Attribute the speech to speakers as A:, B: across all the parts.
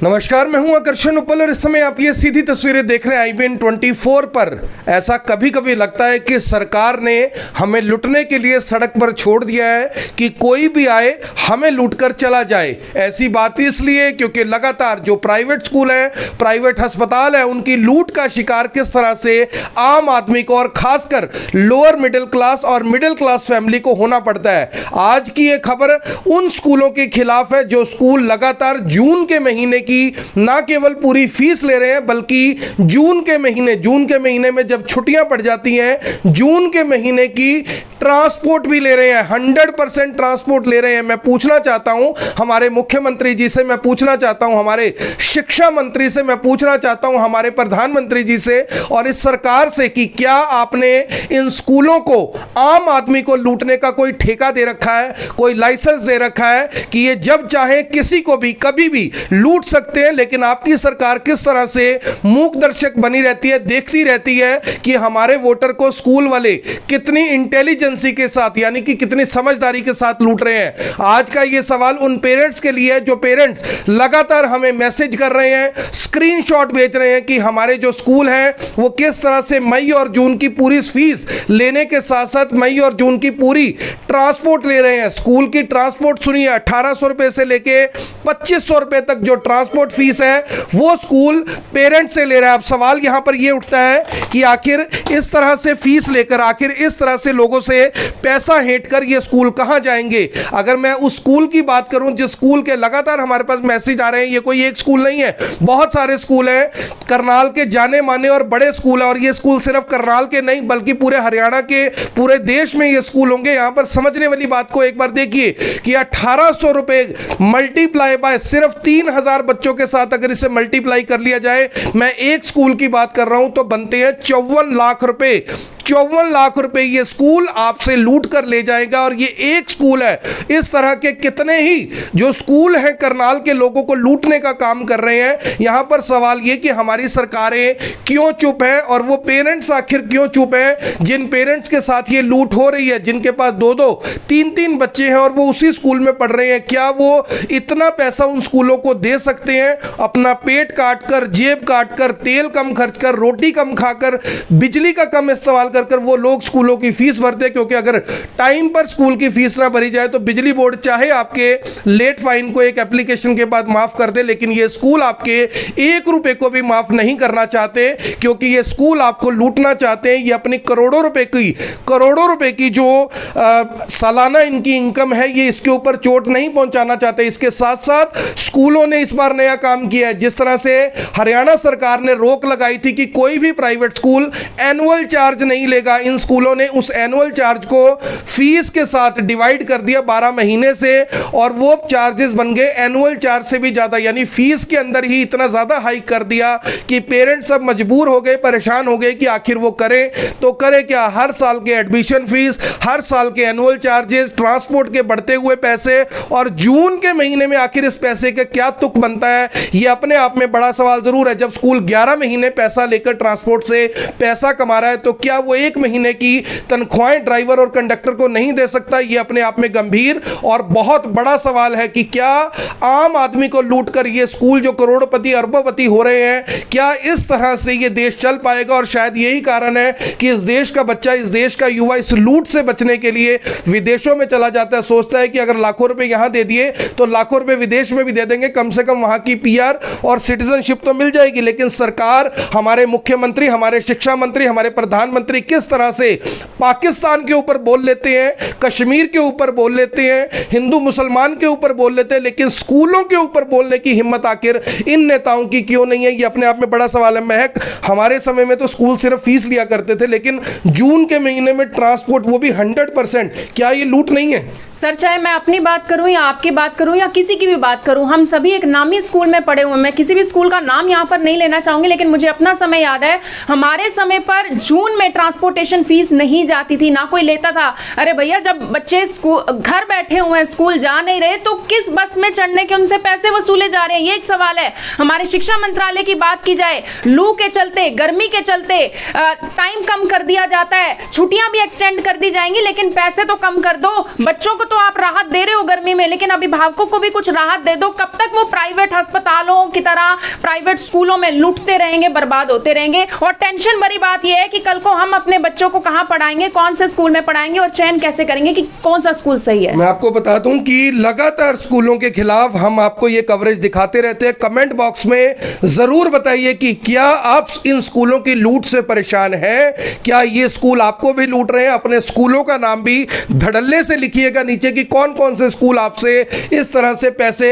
A: नमस्कार, मैं हूं आकर्षण उपल और इस समय आप ये सीधी तस्वीरें देख रहे हैं IBN 24 पर। ऐसा कभी कभी लगता है कि सरकार ने हमें लूटने के लिए सड़क पर छोड़ दिया है कि कोई भी आए हमें लूटकर चला जाए। ऐसी बात इसलिए क्योंकि लगातार जो प्राइवेट स्कूल हैं, प्राइवेट अस्पताल हैं, उनकी लूट का शिकार किस तरह से आम आदमी को और खासकर लोअर मिडिल क्लास और मिडिल क्लास फैमिली को होना पड़ता है। आज की ये खबर उन स्कूलों के खिलाफ है जो स्कूल लगातार जून के महीने की ना केवल पूरी फीस ले रहे हैं बल्कि जून के महीने में जब छुट्टियां पड़ जाती हैं, जून के महीने की ट्रांसपोर्ट भी ले रहे हैं, 100% ट्रांसपोर्ट ले रहे हैं। मैं पूछना चाहता हूं हमारे मुख्यमंत्री जी से, मैं पूछना चाहता हूं हमारे शिक्षा मंत्री से, मैं पूछना चाहता हूं हमारे प्रधानमंत्री जी से और इस सरकार से कि क्या आपने इन स्कूलों को, आम आदमी को लूटने का कोई ठेका दे रखा है, कोई लाइसेंस दे रखा है कि ये जब चाहे किसी को भी कभी भी लूट सकते हैं। लेकिन आपकी सरकार किस तरह से मूक दर्शक बनी रहती है, देखती रहती है कि हमारे वोटर को स्कूल वाले कितनी इंटेलिजेंसी के साथ, यानी कि कितनी समझदारी के साथ लूट रहे हैं। आज का ये सवाल उन पेरेंट्स के लिए है जो पेरेंट्स लगातार हमें मैसेज कर रहे हैं, स्क्रीनशॉट भेज रहे हैं कि हमारे जो स्कूल हैं वो किस तरह से मई और जून की पूरी फीस लेने के साथ साथ मई और जून की पूरी ट्रांसपोर्ट ले रहे हैं। स्कूल की ट्रांसपोर्ट सुनिए, 1800 रुपए से लेके 2500 रुपए तक जो ट्रांसपोर्ट फीस है वो स्कूल पेरेंट्स से ले रहा है। अब सवाल यहां पर यह उठता है कि आखिर इस तरह से फीस लेकर, आखिर इस तरह से लोगों से पैसा हेंट कर ये स्कूल कहां जाएंगे। अगर मैं उस स्कूल की बात करूं जिस स्कूल के लगातार हमारे पास मैसेज आ रहे हैं, ये कोई एक स्कूल नहीं है, बहुत सारे स्कूल हैं, करनाल के जाने माने और बड़े स्कूल हैं और ये स्कूल सिर्फ करनाल के नहीं बल्कि पूरे हरियाणा के, पूरे देश में ये स्कूल होंगे। यहां पर समझने वाली बात को एक बार देखिए कि 1800 रुपए मल्टीप्लाई बाय सिर्फ 3000 बच्चों के साथ अगर इसे मल्टीप्लाई कर लिया जाए, मैं एक स्कूल की बात कर रहा हूं, तो बनते हैं 54 लाख रुपए। 54 लाख रुपए ये स्कूल आपसे लूट कर ले जाएगा और ये एक स्कूल है। इस तरह के कितने ही जो स्कूल हैं करनाल के लोगों को लूटने का काम कर रहे हैं। यहां पर सवाल ये कि हमारी सरकारें क्यों चुप हैं और वो पेरेंट्स आखिर क्यों चुप हैं जिन पेरेंट्स के साथ ये लूट हो रही है, जिनके पास 2-2, 3-3 बच्चे हैं और वो उसी स्कूल में पढ़ रहे हैं। क्या वो इतना पैसा उन स्कूलों को दे सकते हैं? अपना पेट काट कर, जेब काट कर, तेल कम खर्च कर, रोटी कम खाकर, बिजली का कम इस्तेमाल कर वो लोग स्कूलों की फीस भरते हैं। क्योंकि अगर टाइम पर स्कूल की फीस ना भरी जाए तो बिजली बोर्ड चाहे आपके लेट फाइन को एक एप्लीकेशन के बाद माफ कर दे, लेकिन ये स्कूल आपके 1 रुपए को भी माफ नहीं करना चाहते क्योंकि ये स्कूल आपको लूटना चाहते हैं। ये अपनी करोड़ों रुपए की जो सालाना इनकी इनकम है, ये इसके ऊपर चोट नहीं पहुंचाना चाहते। इसके साथ साथ स्कूलों ने इस बार नया काम किया है। जिस तरह से हरियाणा सरकार ने रोक लगाई थी कि कोई भी प्राइवेट स्कूल एनुअल चार्ज नहीं लेगा, इन स्कूलों ने उस एनुअल चार्ज को फीस के साथ डिवाइड कर दिया 12 महीने से और वो चार्जेस बन गए एनुअल चार्ज से भी ज्यादा, यानी फीस के अंदर ही इतना ज्यादा हाइक कर दिया कि पेरेंट्स सब मजबूर हो गए, परेशान हो गए कि आखिर वो करें तो करें क्या। हर साल के एडमिशन फीस, हर साल के एनुअल चार्जेस, ट्रांसपोर्ट के बढ़ते हुए पैसे और जून के महीने में आखिर इस पैसे का क्या तुक बनता है, ये अपने आप में बड़ा सवाल जरूर है। जब स्कूल 11 महीने पैसा लेकर ट्रांसपोर्ट से पैसा कमा रहा है तो क्या वो 1 महीने की तनख्वाहें ड्राइवर और कंडक्टर को नहीं दे सकता? ये अपने आप में गंभीर और बहुत बड़ा सवाल है कि क्या आम आदमी को लूटकर ये स्कूल जो करोड़पति अरबोपति हो रहे हैं, क्या इस तरह से ये देश चल पाएगा? और शायद यही कारण है कि इस देश का बच्चा, इस देश का युवा इस लूट से बचने के लिए विदेशों में चला जाता है। सोचता है कि अगर लाखों रुपए यहां दे दिए तो लाखों रुपए विदेश में भी दे देंगे, कम से कम वहां की PR और सिटीजनशिप तो मिल जाएगी। लेकिन सरकार, हमारे मुख्यमंत्री, हमारे शिक्षा मंत्री, हमारे प्रधानमंत्री किस तरह से पाकिस्तान के ऊपर बोल लेते हैं, कश्मीर के ऊपर बोल लेते हैं, हिंदू मुसलमान के ऊपर बोल लेते हैं, लेकिन स्कूलों के ऊपर बोलने की हिम्मत आखिर इन नेताओं की क्यों नहीं है? ये अपने आप में बड़ा सवाल है। महक, हमारे समय में तो स्कूल सिर्फ फीस लिया करते थे, लेकिन जून के महीने में ट्रांसपोर्ट, वो भी 100%, क्या ये लूट नहीं है?
B: सर, चाहे मैं अपनी बात करूं या आपकी बात करूं या किसी की भी बात करूं, हम सभी एक नामी स्कूल में पढ़े हुए। मैं किसी भी स्कूल का नाम यहां पर नहीं लेना चाहूंगी, लेकिन मुझे अपना समय याद है। हमारे समय पर जून में ट्रांसपोर्टेशन फीस नहीं जाती थी, ना कोई लेता था। अरे भैया, जब बच्चे घर बैठे हुए हैं, स्कूल जा नहीं रहे, तो किस बस में चढ़ने के उनसे पैसे वसूले जा रहे हैं? ये एक सवाल है। हमारे शिक्षा मंत्रालय की बात की जाए, लू के चलते, गर्मी के चलते टाइम कम कर दिया जाता है, छुट्टियां भी एक्सटेंड कर दी जाएंगी, लेकिन पैसे तो कम कर दो। बच्चों को तो आप राहत दे रहे हो गर्मी में, लेकिन अभिभावकों को भी कुछ राहत दे दो। कब तक वो प्राइवेट अस्पतालों की तरह प्राइवेट स्कूलों में लूटते रहेंगे, बर्बाद होते रहेंगे। और टेंशन भरी बात यह है कि कल को हम अपने बच्चों को कहां पढ़ाएंगे, कौन से स्कूल में पढ़ाएंगे और चयन कैसे करेंगे कि कौन सा स्कूल सही है।
A: मैं आपको बता दूं कि लगातार स्कूलों के खिलाफ हम आपको ये कवरेज दिखाते रहते हैं। कमेंट बॉक्स में जरूर बताइए कि क्या आप इन स्कूलों की लूट से परेशान हैं, क्या ये स्कूल आपको भी लूट रहे हैं। अपने स्कूलों का नाम भी धड़ल्ले से लिखिएगा नीचे कि कौन कौन से स्कूल आपसे इस तरह से पैसे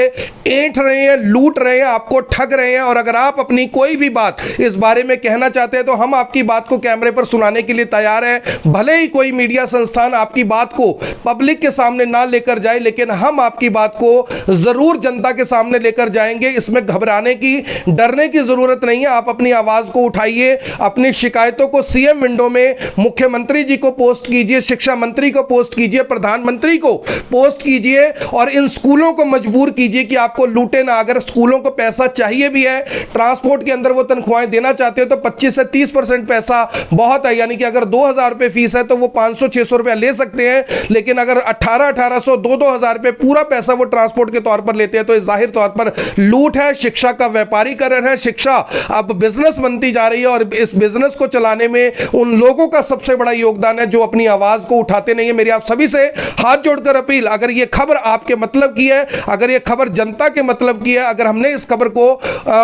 A: ऐंठ रहे हैं, लूट रहे हैं, आपको ठग रहे हैं। और अगर आप अपनी कोई भी बात इस बारे में कहना चाहते हैं तो हम आपकी बात को कैमरे पर सुनाने के लिए तैयार हैं। भले ही कोई मीडिया संस्थान आपकी बात को पब्लिक के सामने ना लेकर जाए, लेकिन हम आपकी बात को जरूर जनता के सामने लेकर जाएंगे। इसमें घबराने की, डरने की जरूरत नहीं है। आप अपनी आवाज को उठाइए, अपनी शिकायतों को सीएम विंडो में मुख्यमंत्री जी को पोस्ट कीजिए, शिक्षा मंत्री को पोस्ट कीजिए, प्रधानमंत्री को पोस्ट कीजिए और इन स्कूलों को मजबूर कीजिए कि आपको लूटे ना। अगर स्कूलों को पैसा चाहिए भी है, ट्रांसपोर्ट के अंदर वो तनख्वाहें देना चाहते हो तो 25 से 30% पैसा बहुत है। यानी कि अगर 2000 रुपए फीस है तो वो 500-600 रुपया ले सकते हैं, लेकिन अगर 1800-1800, 2-2000 रुपए पूरा पैसा वो ट्रांसपोर्ट के तौर पर लेते हैं तो जाहिर तौर पर लूट है। शिक्षा का व्यापारीकरण है। शिक्षा अब बिजनेस बनती जा रही है और इस बिजनेस को चलाने में उन लोगों का सबसे बड़ा योगदान है जो अपनी आवाज को उठाते नहीं है। मेरी आप सभी से हाथ जोड़कर अपील, अगर ये खबर आपके मतलब की है, अगर ये खबर जनता के मतलब की है, अगर हमने इस खबर को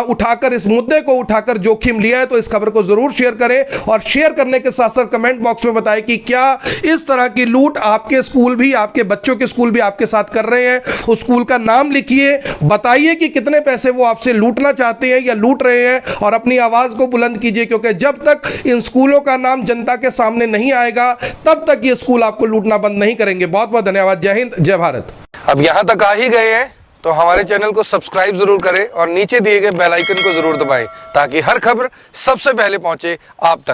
A: उठाकर, इस मुद्दे को उठाकर जोखिम लिया है तो इस खबर को जरूर शेयर करें और शेयर करने के साथ साथ कमेंट बॉक्स में बताएं कि क्या इस तरह की लूट आपके स्कूल भी, आपके बच्चों के स्कूल भी आपके साथ कर रहे हैं। उस स्कूल का नाम लिखिए, बताइए कि कितने पैसे वो आपसे लूटना चाहते हैं या लूट रहे हैं और अपनी आवाज को बुलंद कीजिए, क्योंकि जब तक इन स्कूलों का नाम जनता के सामने नहीं आएगा तब तक ये स्कूल आपको लूटना बंद नहीं करेंगे। बहुत बहुत धन्यवाद। जय हिंद, जय भारत। अब यहां तक आ ही गए हैं तो हमारे चैनल को सब्सक्राइब जरूर करें और नीचे दिए गए बेल आइकन को जरूर दबाएं ताकि हर खबर सबसे पहले पहुंचे आप तक।